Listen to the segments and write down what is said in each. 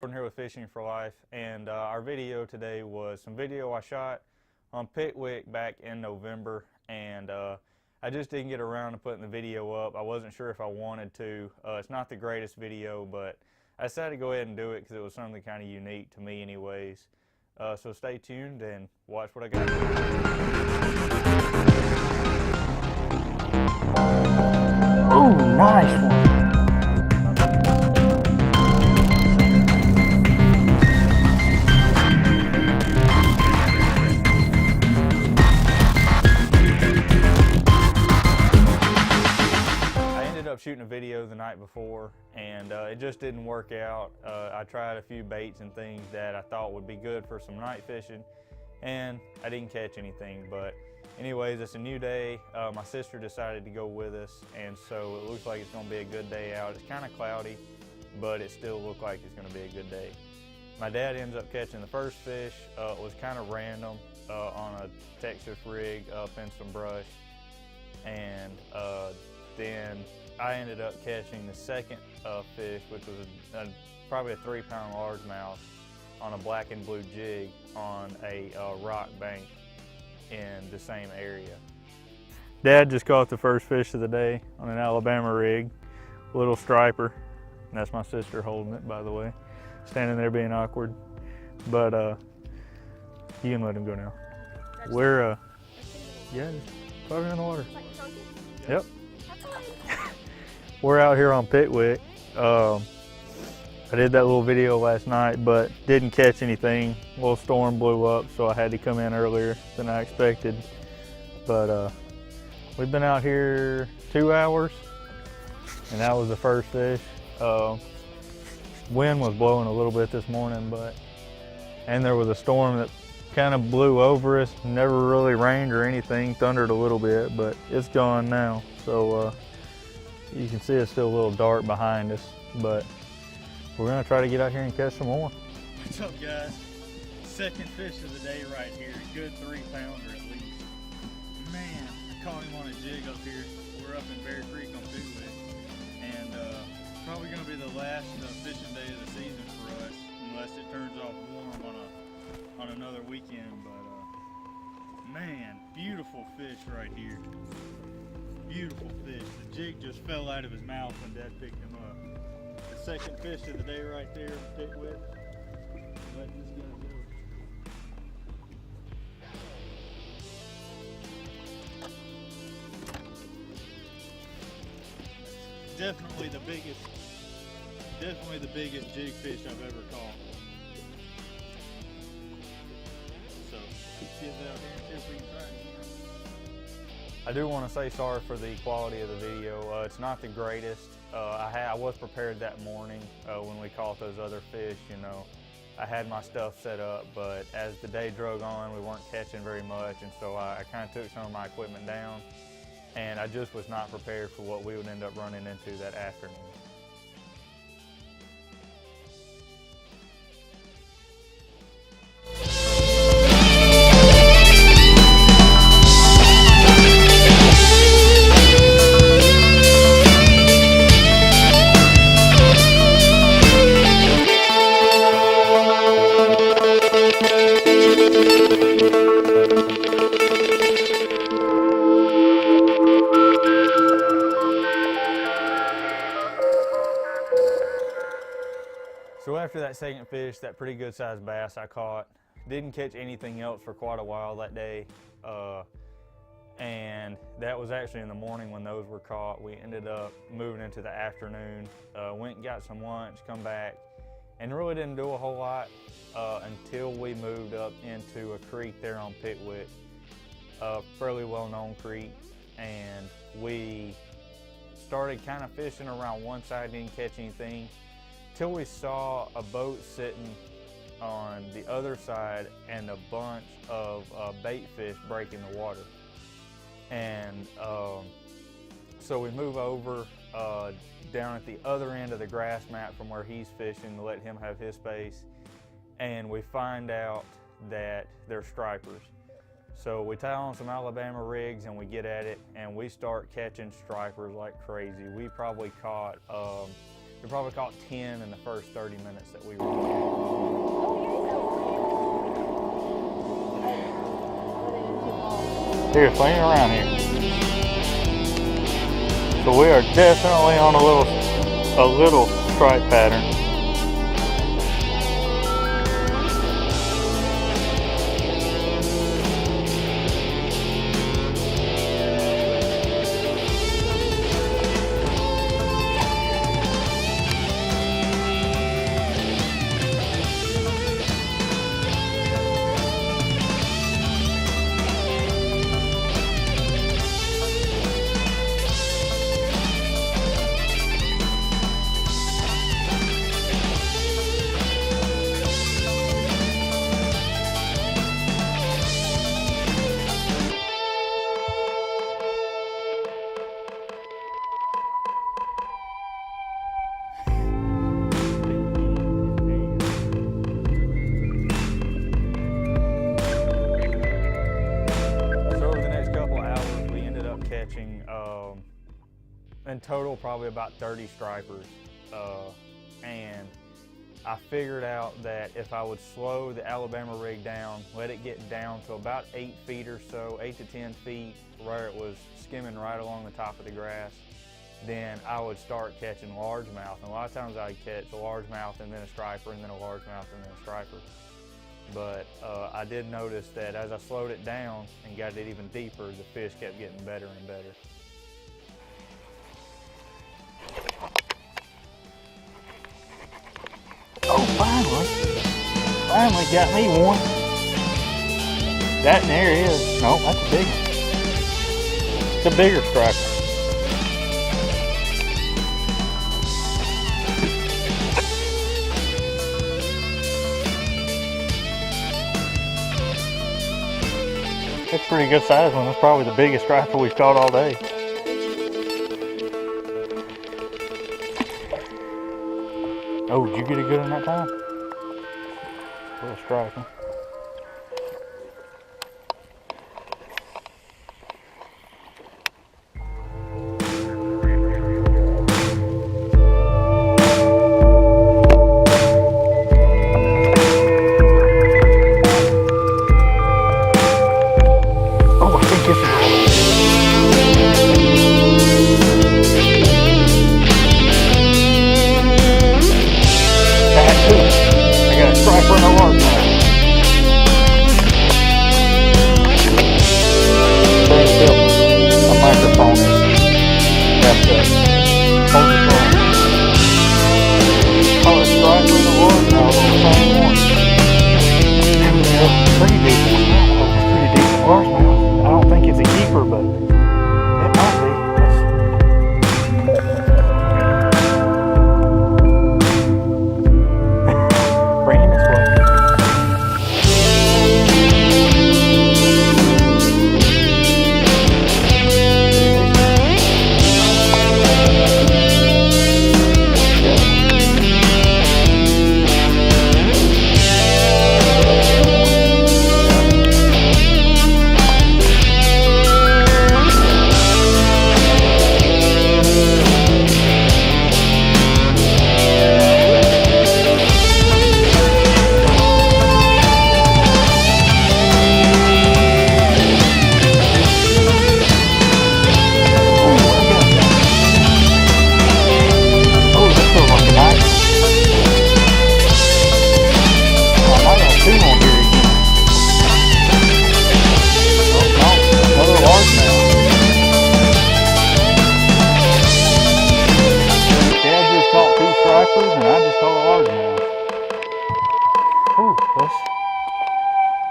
Jordan here with Fishing for Life, and our video today was some video I shot on Pickwick back in November, and I just didn't get around to putting the video up. I wasn't sure if I wanted to. It's not the greatest video, but I decided to go ahead and do it because it was something kind of unique to me anyways. So stay tuned and watch what I got. Oh, nice one. Shooting a video the night before, and it just didn't work out. I tried a few baits and things that I thought would be good for some night fishing, and I didn't catch anything. But anyways, it's a new day. My sister decided to go with us, and so it looks like it's going to be a good day out. It's kind of cloudy, but it still looked like it's going to be a good day. My dad ends up catching the first fish. It was kind of random on a Texas rig up in some brush, and then I ended up catching the second fish, which was probably a 3-pound largemouth on a black and blue jig on a rock bank in the same area. Dad just caught the first fish of the day on an Alabama rig, little striper. And that's my sister holding it, by the way, standing there being awkward. But you can let him go now. We're yeah, just put her in the water. Yep. We're out here on Pickwick. I did that little video last night, but didn't catch anything. A little storm blew up, so I had to come in earlier than I expected. But we've been out here 2 hours, and that was the first fish. Wind was blowing a little bit this morning, and there was a storm that kind of blew over us. Never really rained or anything, thundered a little bit, but it's gone now. So you can see it's still a little dark behind us, but we're gonna try to get out here and catch some more. What's up, guys? Second fish of the day right here. Good 3-pounder at least. Man, I caught him on a jig up here. We're up in Bear Creek on Pickwick, and probably gonna be the last fishing day of the season for us, unless it turns off warm on another weekend. But man, beautiful fish right here. Beautiful fish. The jig just fell out of his mouth when Dad picked him up. The second fish of the day right there, Pickwick. Let this guy go. Definitely the biggest jig fish I've ever caught. So, get out here and see if we can try it. I do want to say sorry for the quality of the video. It's not the greatest. I was prepared that morning when we caught those other fish. You know, I had my stuff set up, but as the day drug on, we weren't catching very much, and so I kind of took some of my equipment down, and I just was not prepared for what we would end up running into that afternoon. So after that second fish, that pretty good sized bass I caught, didn't catch anything else for quite a while that day. And that was actually in the morning when those were caught. We ended up moving into the afternoon, went and got some lunch, come back, and really didn't do a whole lot until we moved up into a creek there on Pickwick, a fairly well-known creek, and we started kind of fishing around one side, didn't catch anything, till we saw a boat sitting on the other side and a bunch of bait fish breaking the water. And so we move over down at the other end of the grass mat from where he's fishing to let him have his space, and we find out that they're stripers. So we tie on some Alabama rigs and we get at it, and we start catching stripers like crazy. We probably caught We probably caught 10 in the first 30 minutes that we were here, swing around here. So we are definitely on a little stripe pattern. catching in total probably about 30 stripers, and I figured out that if I would slow the Alabama rig down, let it get down to about 8 feet or so, 8 to 10 feet, where it was skimming right along the top of the grass, then I would start catching largemouth. And a lot of times I'd catch a largemouth and then a striper and then a largemouth and then a striper. But I did notice that as I slowed it down and got it even deeper, the fish kept getting better and better. Oh, finally got me one. That and there it is. No, that's a big one. It's a bigger striper. That's a pretty good size one. That's probably the biggest striper we've caught all day. Oh, did you get a good one that time? Little striper.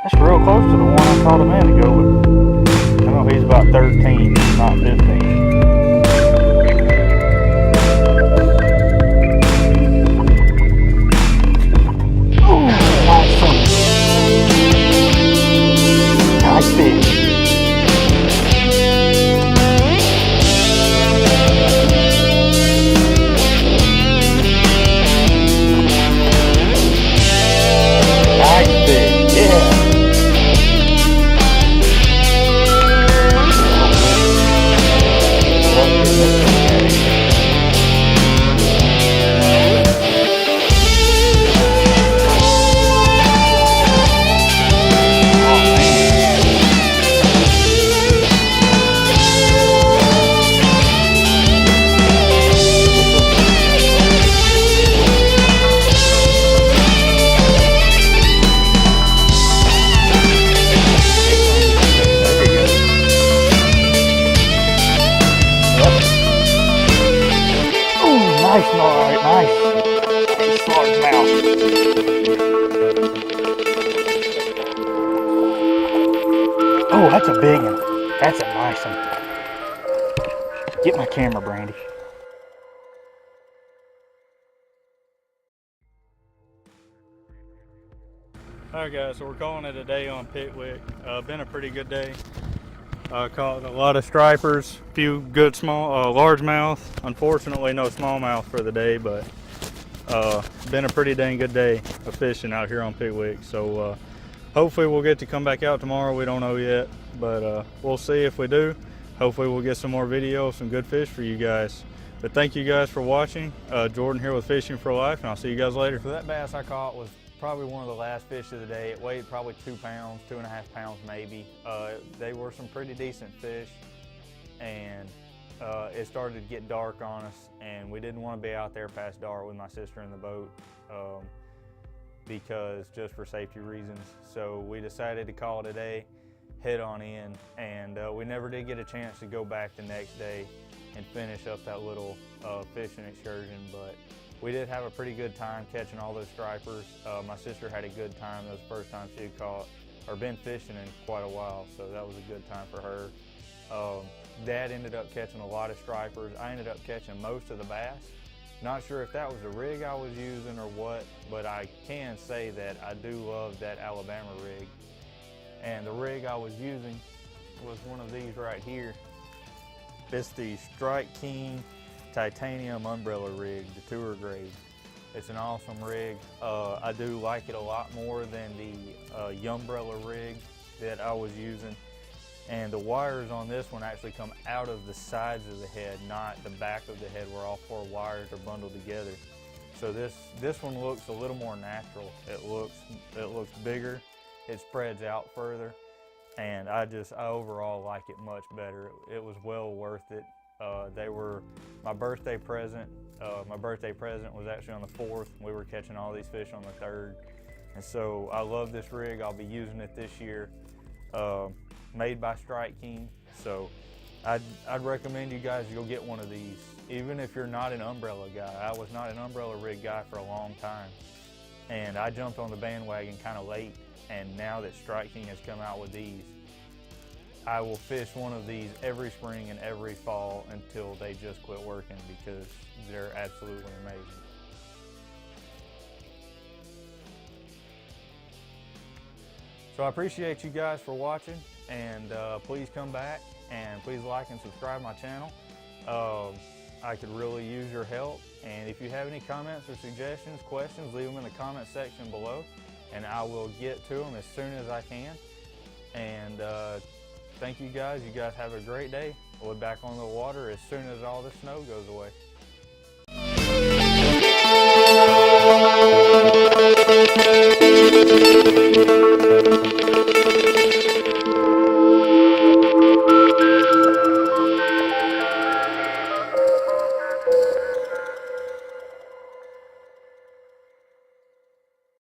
That's real close to the one I caught a minute ago, but I know he's about 13, not 15. Ooh, nice one. Nice fish. Nice fish, yeah. awesome. Get my camera, Brandy. Alright guys, so we're calling it a day on Pickwick. Been a pretty good day. Caught a lot of stripers, few good small, largemouth. Unfortunately no smallmouth for the day, but been a pretty dang good day of fishing out here on Pickwick. So hopefully we'll get to come back out tomorrow. We don't know yet, but we'll see if we do. Hopefully we'll get some more video of some good fish for you guys. But thank you guys for watching. Jordan here with Fishing for Life, and I'll see you guys later. So that bass I caught was probably one of the last fish of the day. It weighed probably 2 pounds, 2.5 pounds maybe. They were some pretty decent fish, and it started to get dark on us, and we didn't want to be out there past dark with my sister in the boat because just for safety reasons. So we decided to call it a day, head on in, and we never did get a chance to go back the next day and finish up that little fishing excursion, but we did have a pretty good time catching all those stripers. My sister had a good time. That was the first time she had caught or been fishing in quite a while, so that was a good time for her. Dad ended up catching a lot of stripers. I ended up catching most of the bass. Not sure if that was the rig I was using or what, but I can say that I do love that Alabama rig. And the rig I was using was one of these right here. It's the Strike King titanium umbrella rig, the tour grade. It's an awesome rig. I do like it a lot more than the umbrella rig that I was using. And the wires on this one actually come out of the sides of the head, not the back of the head where all 4 wires are bundled together. So this one looks a little more natural. It looks bigger, it spreads out further, and I overall like it much better. It was well worth it. They were my birthday present. My birthday present was actually on the 4th. We were catching all these fish on the 3rd. And so I love this rig. I'll be using it this year. Made by Strike King. So I'd recommend you guys go get one of these. Even if you're not an umbrella guy. I was not an umbrella rig guy for a long time. And I jumped on the bandwagon kind of late. And now that Strike King has come out with these, I will fish one of these every spring and every fall until they just quit working because they're absolutely amazing. So I appreciate you guys for watching, and please come back and please like and subscribe my channel. I could really use your help, and if you have any comments or suggestions, questions, leave them in the comment section below and I will get to them as soon as I can. And thank you guys. You guys have a great day. We'll be back on the water as soon as all the snow goes away.